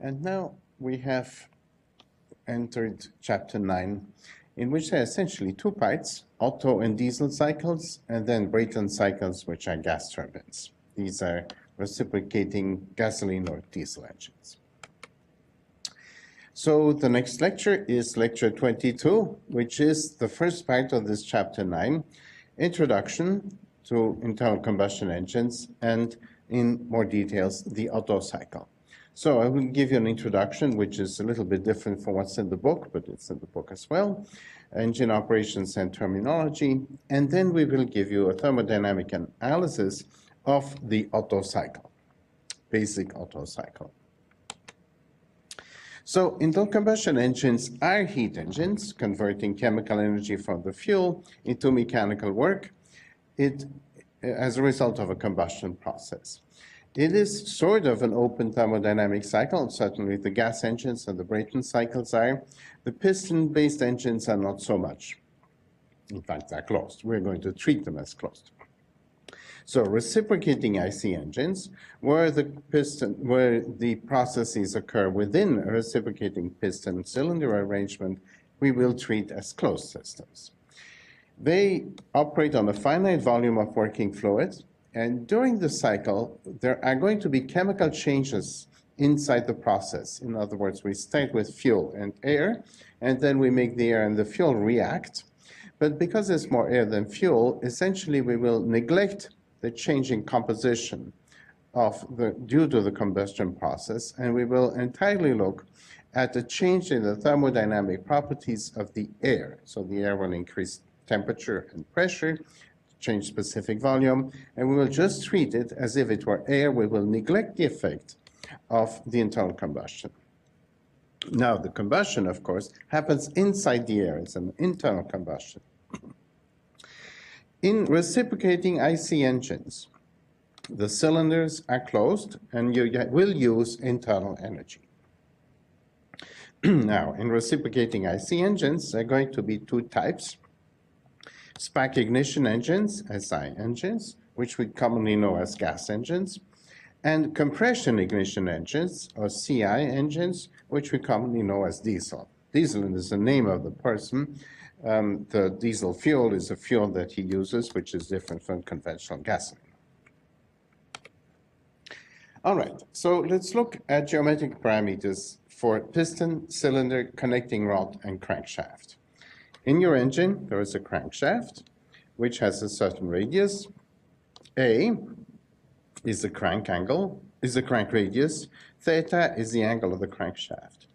And now we have entered chapter 9, in which there are essentially two parts, Otto and diesel cycles, and then Brayton cycles, which are gas turbines. These are reciprocating gasoline or diesel engines. So the next lecture is lecture 22, which is the first part of this chapter 9, Introduction to Internal Combustion Engines, and in more details, the Otto cycle. So I will give you an introduction, which is a little bit different from what's in the book, but it's in the book as well, engine operations and terminology, and then we will give you a thermodynamic analysis of the Otto cycle, basic Otto cycle. So internal combustion engines are heat engines, converting chemical energy from the fuel into mechanical work as a result of a combustion process. It is sort of an open thermodynamic cycle. Certainly the gas engines and the Brayton cycles are. The piston-based engines are not so much. In fact, they're closed. We're going to treat them as closed. So reciprocating IC engines, where the processes occur within a reciprocating piston cylinder arrangement, we will treat as closed systems. They operate on a finite volume of working fluid, and during the cycle, there are going to be chemical changes inside the process. In other words, we start with fuel and air, and then we make the air and the fuel react. But because there's more air than fuel, essentially we will neglect the changing composition due to the combustion process, and we will entirely look at the change in the thermodynamic properties of the air. So the air will increase temperature and pressure, change specific volume, and we will just treat it as if it were air. We will neglect the effect of the internal combustion. Now, the combustion, of course, happens inside the air. It's an internal combustion. In reciprocating IC engines, the cylinders are closed, and you will use internal energy. Now, in reciprocating IC engines, there are going to be two types. Spark ignition engines, SI engines, which we commonly know as gas engines, and compression ignition engines, or CI engines, which we commonly know as diesel. Diesel is the name of the person. The diesel fuel is a fuel that he uses, which is different from conventional gasoline. All right, so let's look at geometric parameters for piston, cylinder, connecting rod, and crankshaft. In your engine, there is a crankshaft, which has a certain radius. A is the crank angle, is the crank radius. Theta is the angle of the crankshaft.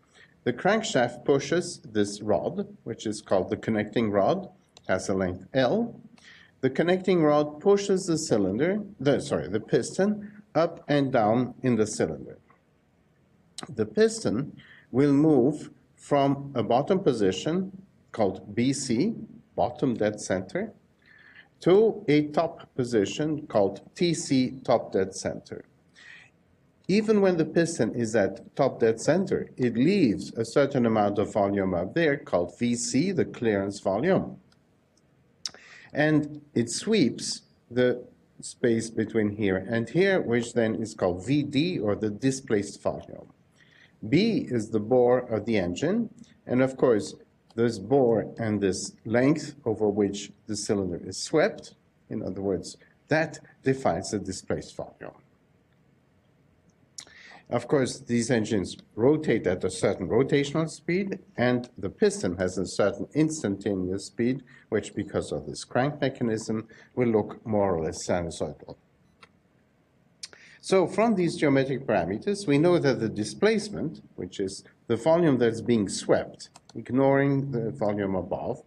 The crankshaft pushes this rod, which is called the connecting rod. It has a length L. The connecting rod pushes the piston up and down in the cylinder. The piston will move from a bottom position called BC, bottom dead center, to a top position called TC, top dead center. Even when the piston is at top dead center, it leaves a certain amount of volume up there called VC, the clearance volume. And it sweeps the space between here and here, which then is called VD, or the displaced volume. B is the bore of the engine, and of course, this bore and this length over which the cylinder is swept, in other words, that defines the displaced volume. Of course, these engines rotate at a certain rotational speed, and the piston has a certain instantaneous speed, which, because of this crank mechanism, will look more or less sinusoidal. So from these geometric parameters, we know that the displacement, which is the volume that's being swept, ignoring the volume above,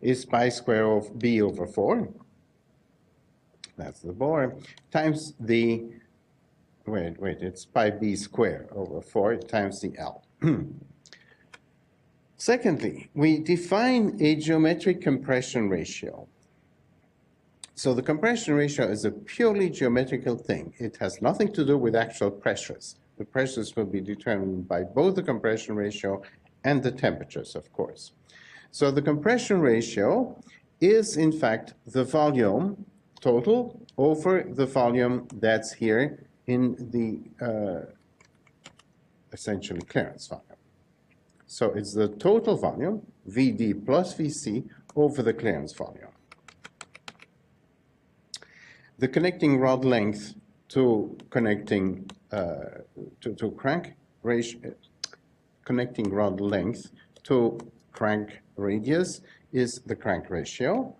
is pi square of B over 4. That's the bore, times the it's pi b squared over 4 times the L. Secondly, we define a geometric compression ratio. So the compression ratio is a purely geometrical thing. It has nothing to do with actual pressures. The pressures will be determined by both the compression ratio and the temperatures, of course. So the compression ratio is, in fact, the volume total over the volume that's here in the essentially clearance volume. So it's the total volume, Vd plus Vc, over the clearance volume. The connecting rod length to connecting to crank ratio, connecting rod length to crank radius is the crank ratio.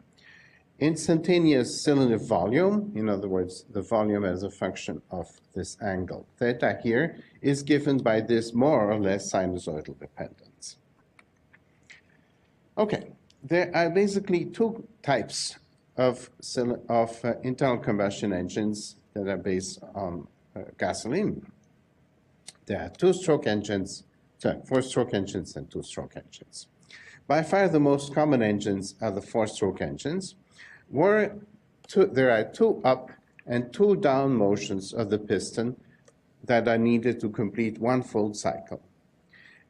Instantaneous cylinder volume, in other words, the volume as a function of this angle theta here, is given by this more or less sinusoidal dependence. Okay, there are basically two types of internal combustion engines that are based on gasoline. There are four-stroke engines and two-stroke engines. By far the most common engines are the four-stroke engines, where there are two up and two down motions of the piston that are needed to complete one full cycle.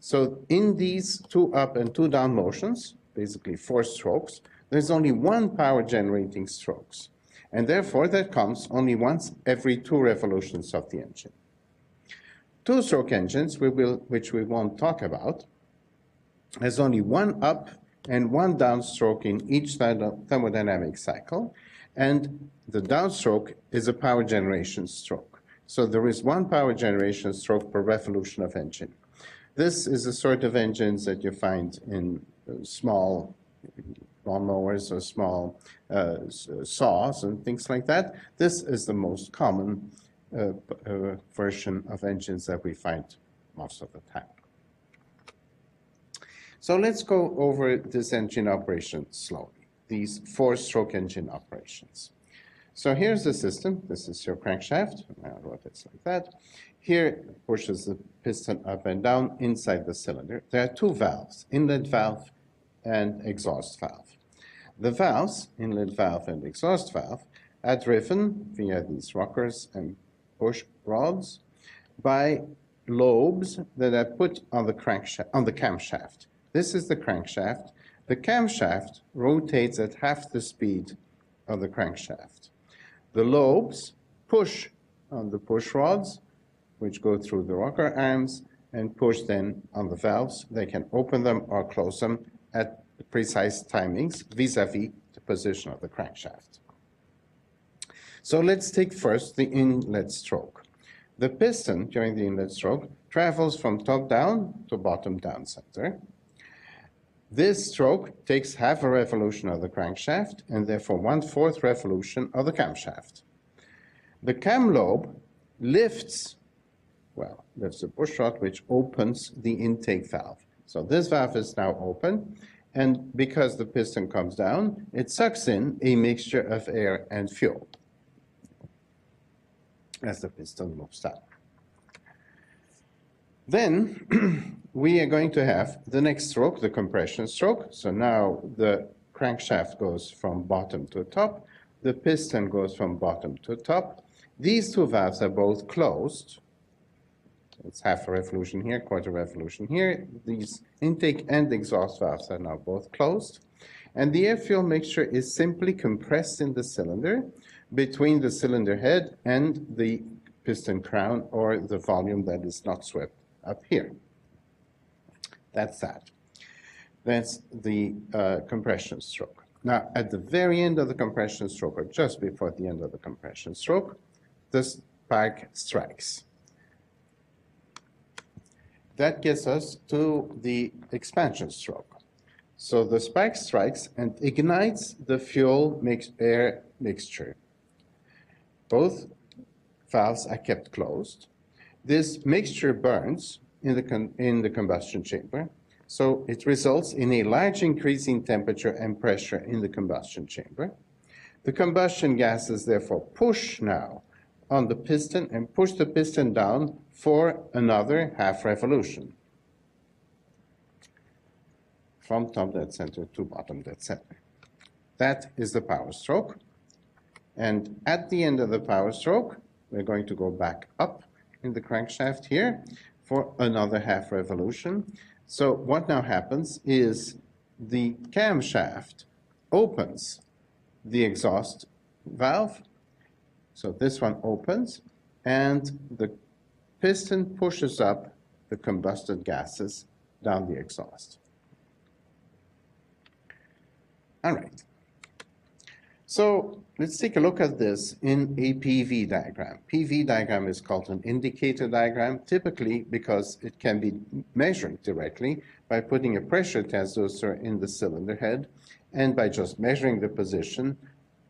So in these two up and two down motions, basically four strokes, there's only one power generating strokes. And therefore that comes only once every two revolutions of the engine. Two-stroke engines, which we won't talk about, has only one up and one downstroke in each thermodynamic cycle, and the downstroke is a power generation stroke. So there is one power generation stroke per revolution of engine. This is the sort of engines that you find in small lawnmowers or small saws and things like that. This is the most common version of engines that we find most of the time. So let's go over this engine operation slowly, these four-stroke engine operations. So here's the system. This is your crankshaft. I wrote it like that. Here it pushes the piston up and down inside the cylinder. There are two valves, inlet valve and exhaust valve. The valves, inlet valve and exhaust valve, are driven via these rockers and push rods by lobes that are put on the camshaft. This is the crankshaft. The camshaft rotates at half the speed of the crankshaft. The lobes push on the push rods, which go through the rocker arms, and push then on the valves. They can open them or close them at precise timings vis-a-vis the position of the crankshaft. So let's take first the inlet stroke. The piston during the inlet stroke travels from top down to bottom down center. This stroke takes half a revolution of the crankshaft and therefore 1/4 revolution of the camshaft. The cam lobe lifts the push rod, which opens the intake valve. So this valve is now open, and because the piston comes down, it sucks in a mixture of air and fuel as the piston moves down. Then we are going to have the next stroke, the compression stroke. So now the crankshaft goes from bottom to top. The piston goes from bottom to top. These two valves are both closed. It's half a revolution here, quarter revolution here. These intake and exhaust valves are now both closed. And the air-fuel mixture is simply compressed in the cylinder between the cylinder head and the piston crown, or the volume that is not swept up here. That's that. That's the compression stroke. Now, at the very end of the compression stroke, or just before the end of the compression stroke, the spark strikes. That gets us to the expansion stroke. So the spark strikes and ignites the fuel-air mixture. Both valves are kept closed. This mixture burns in the combustion chamber, so it results in a large increase in temperature and pressure in the combustion chamber. The combustion gases therefore push now on the piston and push the piston down for another half revolution from top dead center to bottom dead center. That is the power stroke. And at the end of the power stroke, we're going to go back up in the crankshaft here for another half revolution. So what now happens is the camshaft opens the exhaust valve. So this one opens, and the piston pushes up the combusted gases down the exhaust. All right. So let's take a look at this in a PV diagram. PV diagram is called an indicator diagram, typically because it can be measured directly by putting a pressure transducer in the cylinder head and by just measuring the position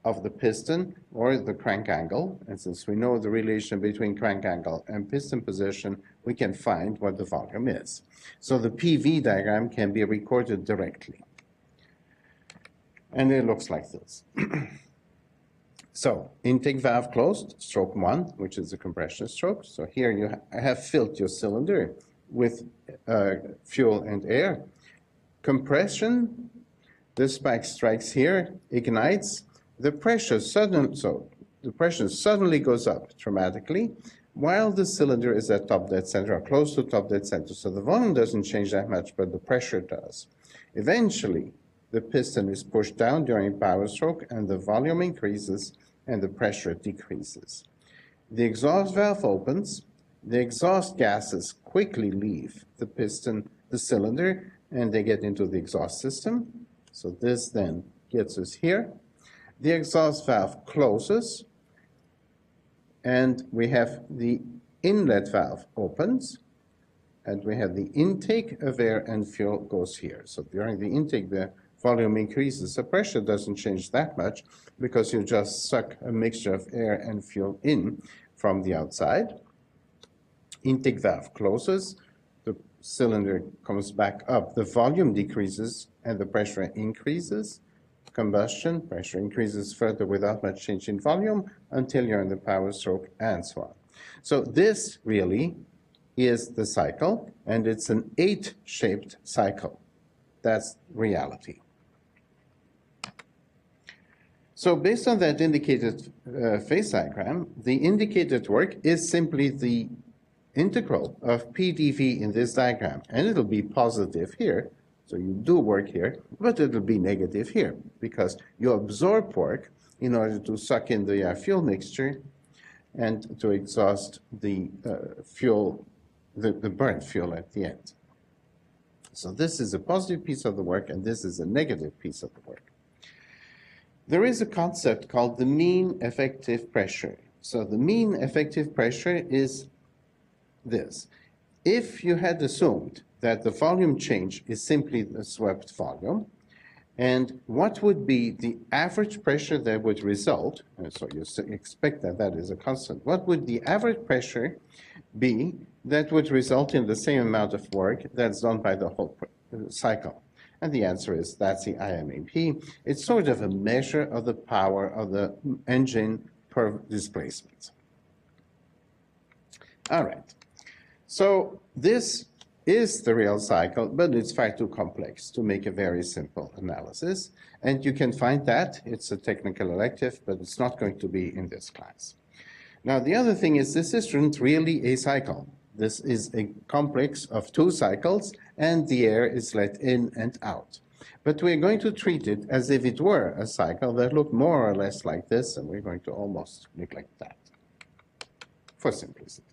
of the piston or the crank angle. And since we know the relation between crank angle and piston position, we can find what the volume is. So the PV diagram can be recorded directly. And it looks like this. So intake valve closed, stroke 1, which is the compression stroke. So here you have filled your cylinder with fuel and air. Compression, the spike strikes here, ignites. The pressure suddenly goes up dramatically while the cylinder is at top dead center or close to top dead center. So the volume doesn't change that much, but the pressure does. Eventually, the piston is pushed down during power stroke and the volume increases and the pressure decreases. The exhaust valve opens, the exhaust gases quickly leave the piston, the cylinder, and they get into the exhaust system. So this then gets us here. The exhaust valve closes and we have the inlet valve opens and we have the intake of air and fuel goes here. So during the intake, the volume increases. The pressure doesn't change that much because you just suck a mixture of air and fuel in from the outside. Intake valve closes, the cylinder comes back up, the volume decreases and the pressure increases. Combustion, pressure increases further without much change in volume until you're in the power stroke and so on. So this really is the cycle, and it's an 8-shaped cycle. That's reality. So based on that indicated phase diagram, the indicated work is simply the integral of PdV in this diagram, and it'll be positive here. So you do work here, but it'll be negative here because you absorb work in order to suck in the fuel mixture and to exhaust the fuel, the burnt fuel at the end. So this is a positive piece of the work, and this is a negative piece of the work. There is a concept called the mean effective pressure. So the mean effective pressure is this. If you had assumed that the volume change is simply the swept volume, and what would be the average pressure that would result, and so you expect that that is a constant, what would the average pressure be that would result in the same amount of work that's done by the whole cycle? And the answer is that's the IMAP. It's sort of a measure of the power of the engine per displacement. All right. So this is the real cycle, but it's far too complex to make a very simple analysis. And you can find that. It's a technical elective, but it's not going to be in this class. Now, the other thing is this isn't really a cycle. This is a complex of 2 cycles, and the air is let in and out. But we're going to treat it as if it were a cycle that looked more or less like this, and we're going to almost neglect that for simplicity.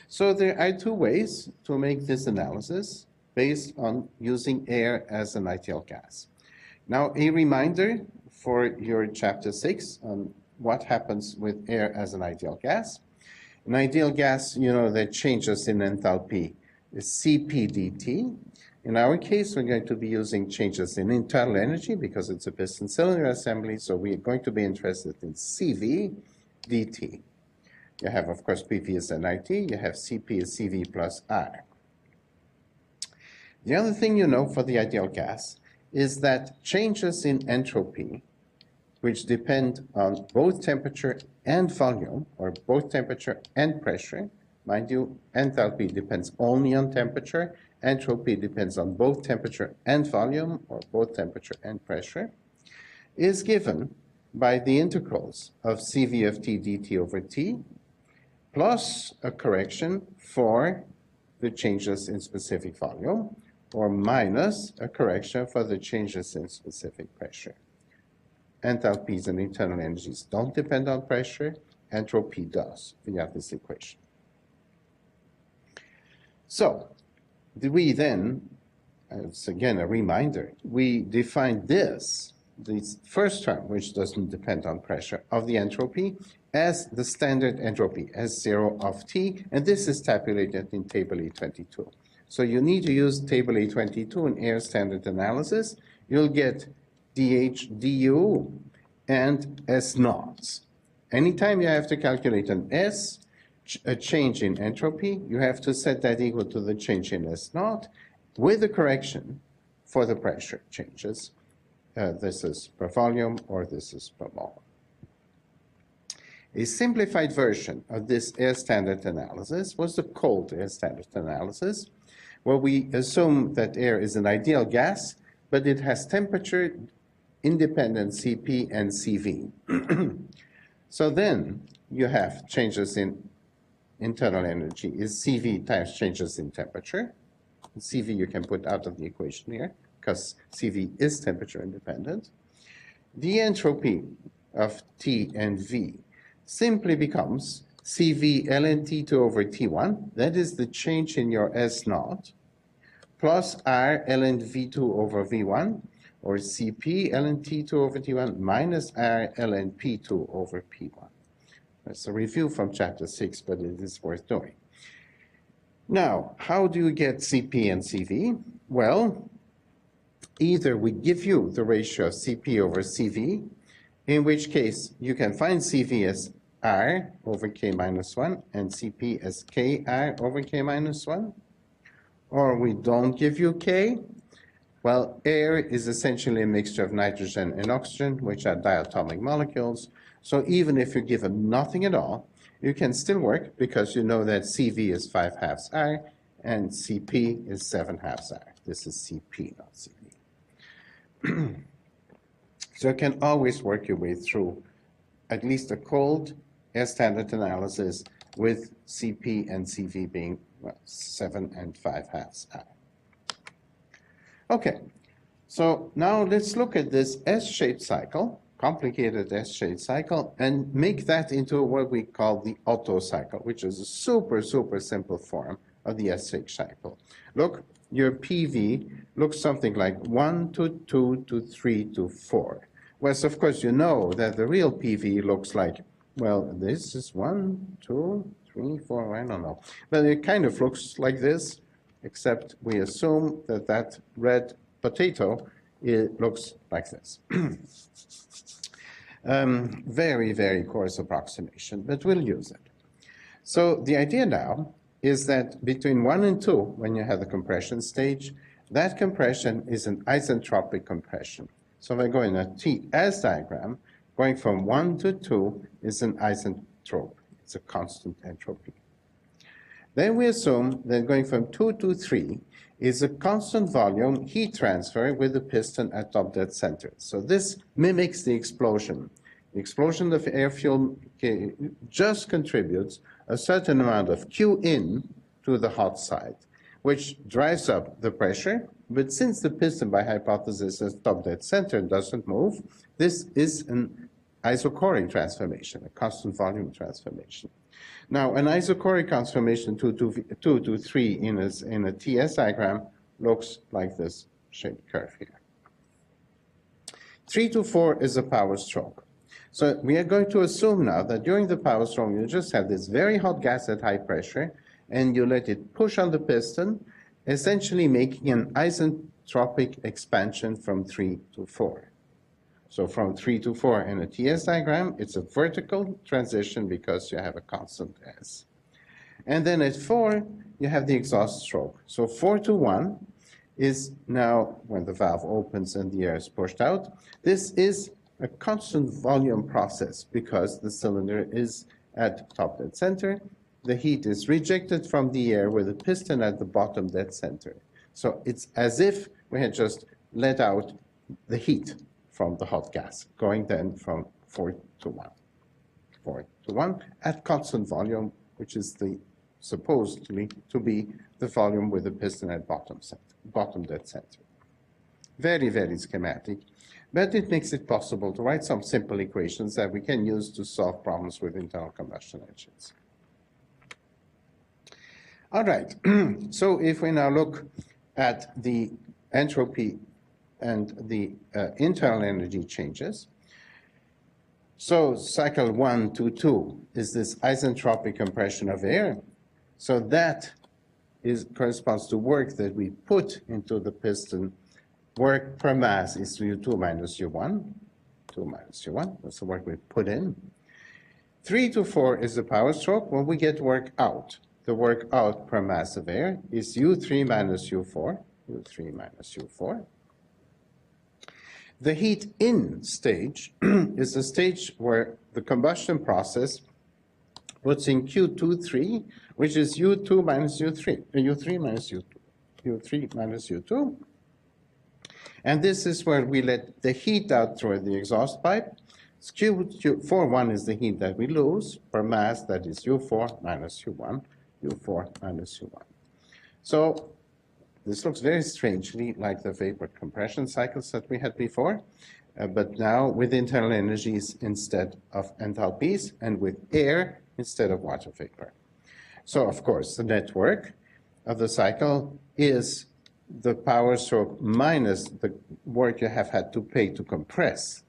So there are 2 ways to make this analysis based on using air as an ideal gas. Now, a reminder for your chapter 6 on what happens with air as an ideal gas. An ideal gas, you know, that changes in enthalpy is Cp dt. In our case, we're going to be using changes in internal energy because it's a piston cylinder assembly, so we're going to be interested in Cv dt. You have, of course, PV as NIT. You have Cp as Cv plus R. The other thing you know for the ideal gas is that changes in entropy, which depend on both temperature and volume, or both temperature and pressure. Mind you, enthalpy depends only on temperature. Entropy depends on both temperature and volume, or both temperature and pressure, is given by the integrals of Cv of t dt over t, plus a correction for the changes in specific volume, or minus a correction for the changes in specific pressure. Enthalpies and internal energies don't depend on pressure. Entropy does via this equation. So we then, it's again a reminder, we define this first term, which doesn't depend on pressure, of the entropy as the standard entropy, S0 of T, and this is tabulated in table E22. So you need to use table E22 in air standard analysis. You'll get dH, du, and S naughts. Anytime you have to calculate an S, a change in entropy, you have to set that equal to the change in S naught with a correction for the pressure changes. This is per volume or this is per mole. A simplified version of this air standard analysis was the cold air standard analysis, where we assume that air is an ideal gas, but it has temperature independent Cp and Cv. So then you have changes in internal energy is Cv times changes in temperature. Cv you can put out of the equation here because Cv is temperature independent. The entropy of T and V simply becomes Cv ln T2 over T1, that is the change in your S naught, plus R ln V2 over V1, or Cp ln T2 over T1 minus R ln P2 over P1. That's a review from chapter 6, but it is worth doing. Now, how do you get Cp and Cv? Well, either we give you the ratio of Cp over Cv, in which case you can find Cv as R over K minus 1 and Cp as Kr over K minus 1, or we don't give you K. Well, air is essentially a mixture of nitrogen and oxygen, which are diatomic molecules. So even if you're given nothing at all, you can still work because you know that Cv is 5/2 R and Cp is 7/2 R. This is Cp, not Cv. So you can always work your way through at least a cold air standard analysis with Cp and Cv being 7 and 5/2 R. Okay, so now let's look at this S-shaped cycle, complicated S-shaped cycle, and make that into what we call the Otto cycle, which is a super, super simple form of the S-shaped cycle. Look, your PV looks something like 1 to 2 to 3 to 4. Whereas, of course, you know that the real PV looks like, well, this is 1, 2, 3, 4, I don't know. But it kind of looks like this, except we assume that that red potato, it looks like this. Very, very coarse approximation, but we'll use it. So the idea now is that between 1 and 2, when you have the compression stage, that compression is an isentropic compression. So if I go in a TS diagram, going from 1 to 2 is an isentrope. It's a constant entropy. Then we assume that going from 2 to 3 is a constant volume heat transfer with the piston at top dead center. So this mimics the explosion. The explosion of air fuel just contributes a certain amount of Q in to the hot side, which drives up the pressure. But since the piston, by hypothesis, at top dead center doesn't move, this is an isochoric transformation, a constant volume transformation. Now, an isochoric transformation 2 to 3 in a TS diagram looks like this shaped curve here. 3 to 4 is a power stroke. So we are going to assume now that during the power stroke, you just have this very hot gas at high pressure, and you let it push on the piston, essentially making an isentropic expansion from 3 to 4. So from 3 to 4 in a TS diagram, it's a vertical transition because you have a constant S. And then at 4, you have the exhaust stroke. So 4 to 1 is now when the valve opens and the air is pushed out. This is a constant volume process because the cylinder is at top dead center. The heat is rejected from the air with a piston at the bottom dead center. So it's as if we had just let out the heat from the hot gas, going then from 4 to 1. 4 to 1 at constant volume, which is the supposedly to be the volume with the piston at bottom dead center. Very, very schematic, but it makes it possible to write some simple equations that we can use to solve problems with internal combustion engines. All right, so if we now look at the entropy and the internal energy changes, so cycle 1 to 2 is this isentropic compression of air. So that corresponds to work that we put into the piston. Work per mass is U2 minus U1, 2 minus U1, that's the work we put in. 3 to 4 is the power stroke when we get work out. The work out per mass of air is U3 minus U4, U3 minus U4. The heat in stage is the stage where the combustion process puts in Q23, which is U2 minus U3, U3 minus U2, U3 minus U2. And this is where we let the heat out through the exhaust pipe. Q41 is the heat that we lose per mass, that is U4 minus U1, U4 minus U1. So this looks very strangely like the vapor compression cycles that we had before, but now with internal energies instead of enthalpies and with air instead of water vapor. So of course, the net work of the cycle is the power stroke minus the work you have had to pay to compress.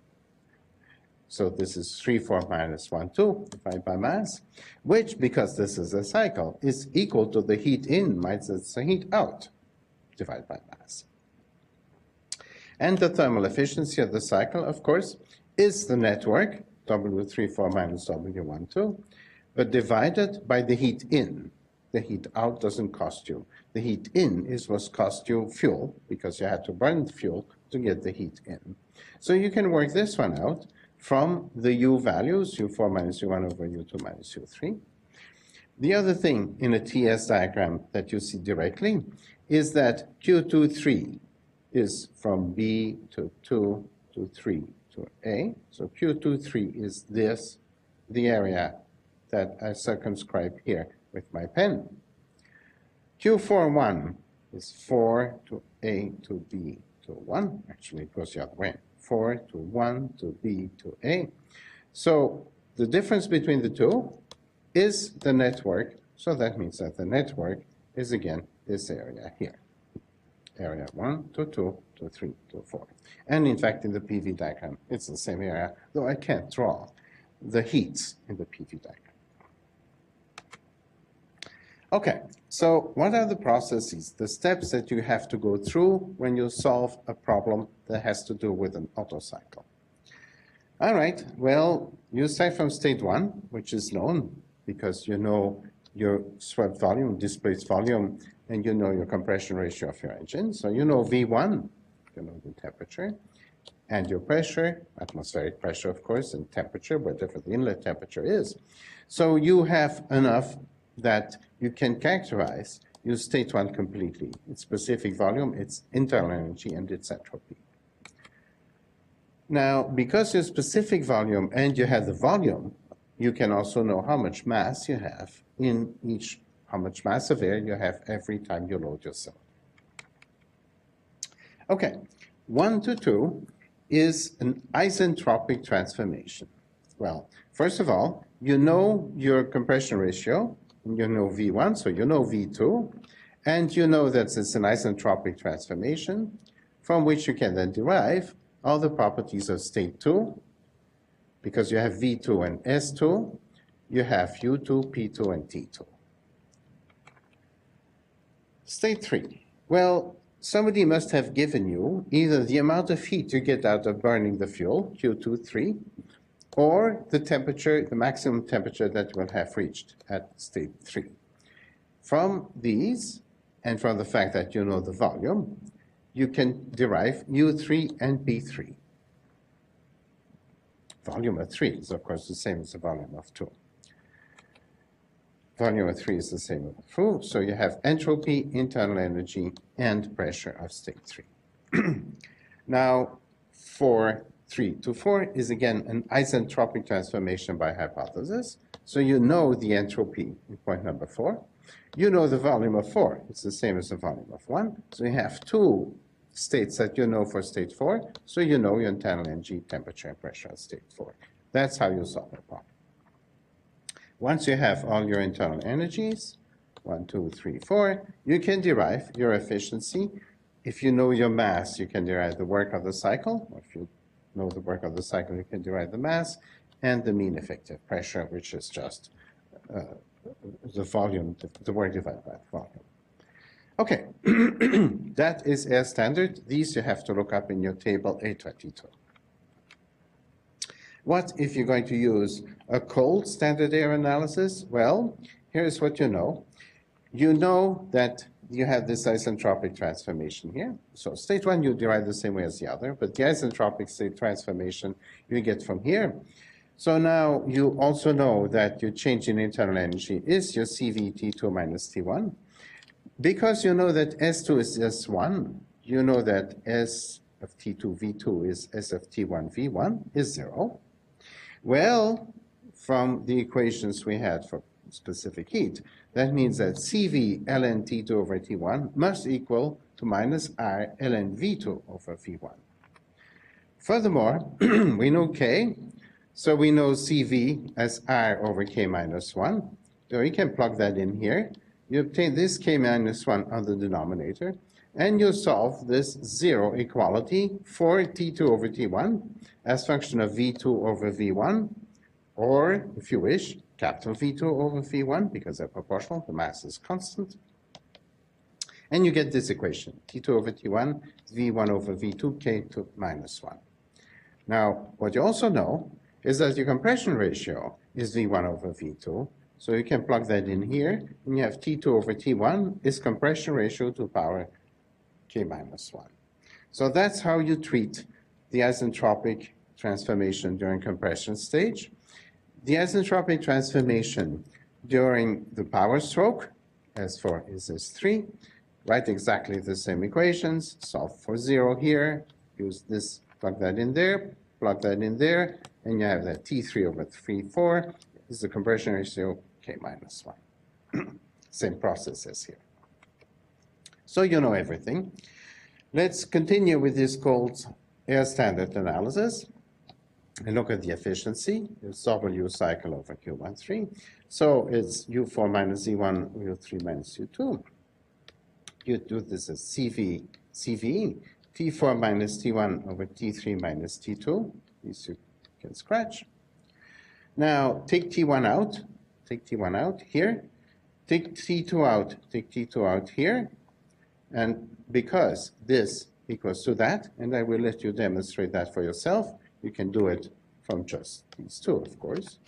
So this is 3, 4 minus 1, 2 divided by mass, which, because this is a cycle, is equal to the heat in minus the heat out divided by mass. And the thermal efficiency of the cycle, of course, is the net work, W34 minus W12, but divided by the heat in. The heat out doesn't cost you. The heat in is what cost you fuel, because you had to burn the fuel to get the heat in. So you can work this one out from the U values, U4 minus U1 over U2 minus U3. The other thing in a TS diagram that you see directly is that Q23 is from B to 2 to 3 to A. So Q23 is this, the area that I circumscribe here with my pen. Q41 is 4 to A to B to 1. Actually, it goes the other way. 4 to 1 to B to A. So the difference between the two is the network. So that means that the network is, again, this area here. Area 1 to 2 to 3 to 4. And in fact, in the PV diagram, it's the same area, though I can't draw the heats in the PV diagram. Okay, so what are the processes, the steps that you have to go through when you solve a problem that has to do with an Otto cycle? All right, well, you start from state 1, which is known because you know your swept volume, displaced volume, and you know your compression ratio of your engine. So you know V1, you know the temperature, and your pressure, atmospheric pressure, of course, and temperature, whatever the inlet temperature is. So you have enough that you can characterize your state 1 completely. Its specific volume, its internal energy, and its entropy. Now, because your specific volume and you have the volume, you can also know how much mass you have in each, how much mass of air you have every time you load your cylinder. Okay, 1 to 2 is an isentropic transformation. Well, first of all, you know your compression ratio, you know V1, so you know V2, and you know that it's an isentropic transformation from which you can then derive all the properties of state 2, because you have V2 and S2, you have U2, P2, and T2. State 3. Well, somebody must have given you either the amount of heat you get out of burning the fuel, Q23, or the temperature, the maximum temperature that you will have reached at state 3. From these, and from the fact that you know the volume, you can derive U3 and P3. Volume of 3 is, of course, the same as the volume of 2. Volume of 3 is the same as 2, so you have entropy, internal energy, and pressure of state 3. Now, for 3 to 4 is, again, an isentropic transformation by hypothesis. So you know the entropy in point number 4. You know the volume of 4. It's the same as the volume of 1. So you have two states that you know for state 4. So you know your internal energy, temperature, and pressure at state 4. That's how you solve the problem. Once you have all your internal energies, 1, 2, 3, 4, you can derive your efficiency. If you know your mass, you can derive the work of the cycle. Or if you know the work of the cycle, you can derive the mass and the mean effective pressure, which is just the volume, the work divided by the volume. Okay, that is air standard. These you have to look up in your table A22. What if you're going to use a cold standard air analysis? Well, here's what you know. You know that you have this isentropic transformation here. So state one, you derive the same way as the other, but the isentropic state transformation you get from here. So now you also know that your change in internal energy is your CV T2 minus T1. Because you know that S2 is S1, you know that S of T2 V2 is S of T1 V1 is 0. Well, from the equations we had for specific heat, that means that CV ln T2 over T1 must equal to minus R ln V2 over V1. Furthermore, we know K, so we know CV as R over K minus 1. So you can plug that in here. You obtain this K minus 1 on the denominator, and you solve this 0 equality for T2 over T1 as function of V2 over V1, or, if you wish, capital V2 over V1, because they're proportional, the mass is constant. And you get this equation, T2 over T1, V1 over V2, K2 minus 1. Now, what you also know is that your compression ratio is V1 over V2, so you can plug that in here, and you have T2 over T1 is compression ratio to power K minus 1. So that's how you treat the isentropic transformation during compression stage. The isentropic transformation during the power stroke, S4 is S3, write exactly the same equations, solve for 0 here, use this, plug that in there, plug that in there, and you have that T3 over 3, 4 is the compression ratio K minus 1. Same process as here. So you know everything. Let's continue with this called air standard analysis and look at the efficiency. It's W cycle over Q13. So it's U4 minus Z1, U3 minus U2. You do this as CV, T4 minus T1 over T3 minus T2. These you can scratch. Now take T1 out, here. Take T2 out here. And because this equals to that, and I will let you demonstrate that for yourself, you can do it from just these two, of course.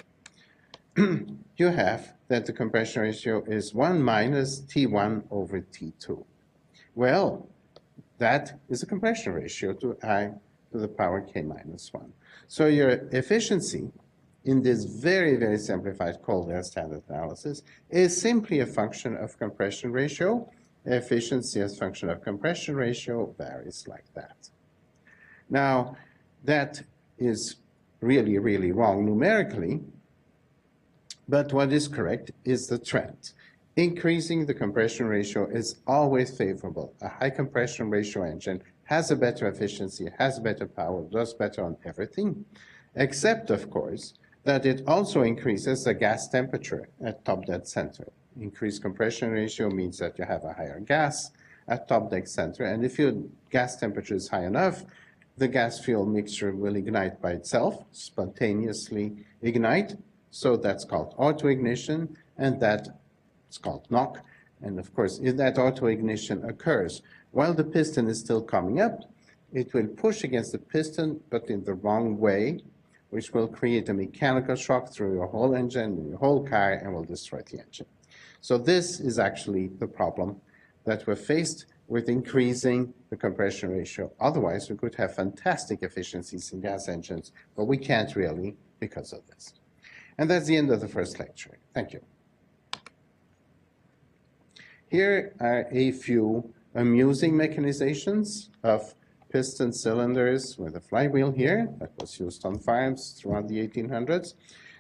You have that the compression ratio is 1 minus T1 over T2. Well, that is a compression ratio to I to the power K minus 1. So your efficiency in this very, very simplified cold air standard analysis is simply a function of compression ratio. Efficiency as function of compression ratio varies like that. Now, that is really, really wrong numerically, but what is correct is the trend. Increasing the compression ratio is always favorable. A high compression ratio engine has a better efficiency, has better power, does better on everything, except, of course, that it also increases the gas temperature at top dead center. Increased compression ratio means that you have a higher gas at top dead center, and if your gas temperature is high enough, the gas fuel mixture will ignite by itself, spontaneously ignite. So that's called autoignition, and that's called knock. And of course, if that autoignition occurs while the piston is still coming up, it will push against the piston, but in the wrong way, which will create a mechanical shock through your whole engine, your whole car, and will destroy the engine. So this is actually the problem that we're faced with increasing the compression ratio. Otherwise, we could have fantastic efficiencies in gas engines, but we can't really because of this. And that's the end of the first lecture. Thank you. Here are a few amusing mechanizations of piston cylinders with a flywheel here that was used on farms throughout the 1800s.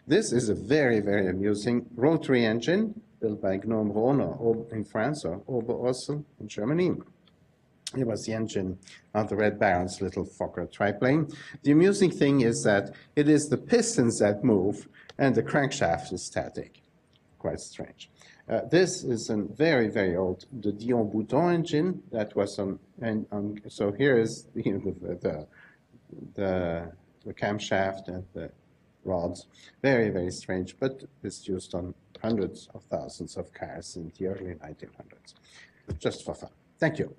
This is a very, very amusing rotary engine built by Gnome Rhone in France or Oberursel in Germany. It was the engine of the Red Baron's little Fokker triplane. The amusing thing is that it is the pistons that move and the crankshaft is static. Quite strange. This is a very, very old, the Dion-Bouton engine that was on, and so here is the camshaft and the rods. Very, very strange, but it's used on hundreds of thousands of cars in the early 1900s, just for fun. Thank you.